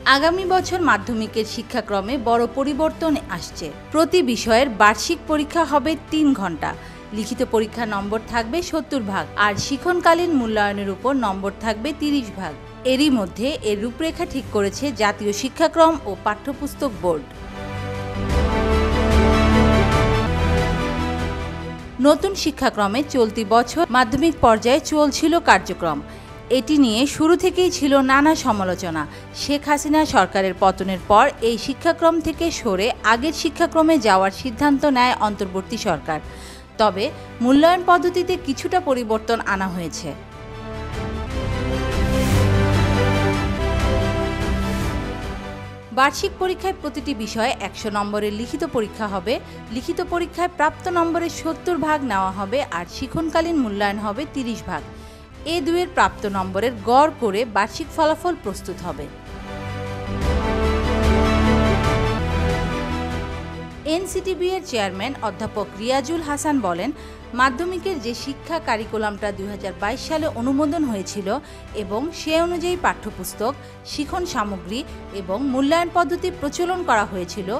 আগামী বছর মাধ্যমিকের শিক্ষাক্রমে বড় পরিবর্তন আসছে। প্রতি বিষয়ের বার্ষিক পরীক্ষা হবে ৩ ঘন্টা, লিখিত পরীক্ষা নম্বর থাকবে ৭০ ভাগ, আর শিক্ষণকালীন মূল্যায়নের উপর নম্বর থাকবে ৩০ ভাগ। এরই মধ্যে এর রূপরেখা ঠিক করেছে জাতীয় শিক্ষাক্রম ও পাঠ্যপুস্তক বোর্ড। নতুন শিক্ষাক্রমে চলতি বছর মাধ্যমিক পর্যায়ে চলছিল কার্যক্রম। এটি নিয়ে শুরু থেকেই ছিল নানা সমালোচনা। শেখ হাসিনা সরকারের পতনের পর এই শিক্ষাক্রম থেকে সরে আগের শিক্ষাক্রমে যাওয়ার সিদ্ধান্ত নেয় অন্তর্বর্তী সরকার। তবে মূল্যায়ন পদ্ধতিতে কিছুটা পরিবর্তন আনা হয়েছে। বার্ষিক পরীক্ষায় প্রতিটি বিষয়ে ১০০ নম্বরের লিখিত পরীক্ষা হবে। লিখিত পরীক্ষায় প্রাপ্ত নম্বরের ৭০ ভাগ নেওয়া হবে, আর শিক্ষণকালীন মূল্যায়ন হবে ৩০ ভাগ। এ দুয়ের প্রাপ্ত নম্বরের গড় করে বার্ষিক ফলাফল প্রস্তুত হবে। এনসিটিবি এর চেয়ারম্যান অধ্যাপক রিয়াজুল হাসান বলেন, মাধ্যমিকের যে শিক্ষা কারিকুলামটা ২০২২ সালে অনুমোদন হয়েছিল এবং সে অনুযায়ী পাঠ্যপুস্তক, শিক্ষণ সামগ্রী এবং মূল্যায়ন পদ্ধতি প্রচলন করা হয়েছিল।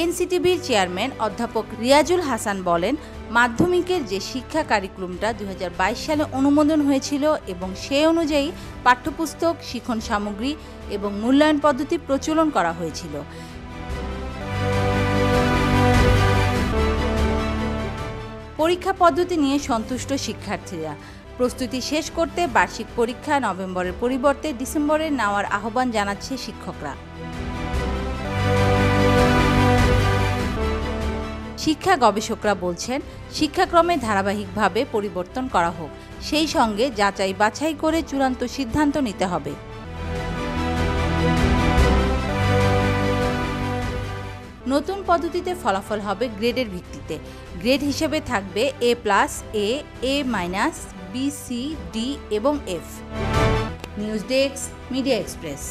এনসিটিবির চেয়ারম্যান অধ্যাপক রিয়াজুল হাসান বলেন, মাধ্যমিকের যে শিক্ষা কারিকুলামটা ২০২২ সালে অনুমোদন হয়েছিল এবং সে অনুযায়ী পাঠ্যপুস্তক, শিক্ষণ সামগ্রী এবং মূল্যায়ন পদ্ধতি প্রচলন করা হয়েছিল। পরীক্ষা পদ্ধতি নিয়ে সন্তুষ্ট শিক্ষার্থীরা। প্রস্তুতি শেষ করতে বার্ষিক পরীক্ষা নভেম্বরের পরিবর্তে ডিসেম্বরে নেওয়ার আহ্বান জানাচ্ছে শিক্ষকরা। শিক্ষা গবেষকরা বলছেন, শিক্ষাক্রমে ধারাবাহিকভাবে পরিবর্তন করা হোক, সেই সঙ্গে যাচাই বাছাই করে চূড়ান্ত সিদ্ধান্ত নিতে হবে। নতুন পদ্ধতিতে ফলাফল হবে গ্রেডের ভিত্তিতে। গ্রেড হিসেবে থাকবে A+, A, A-, B, C, D এবং F। News desk, media express.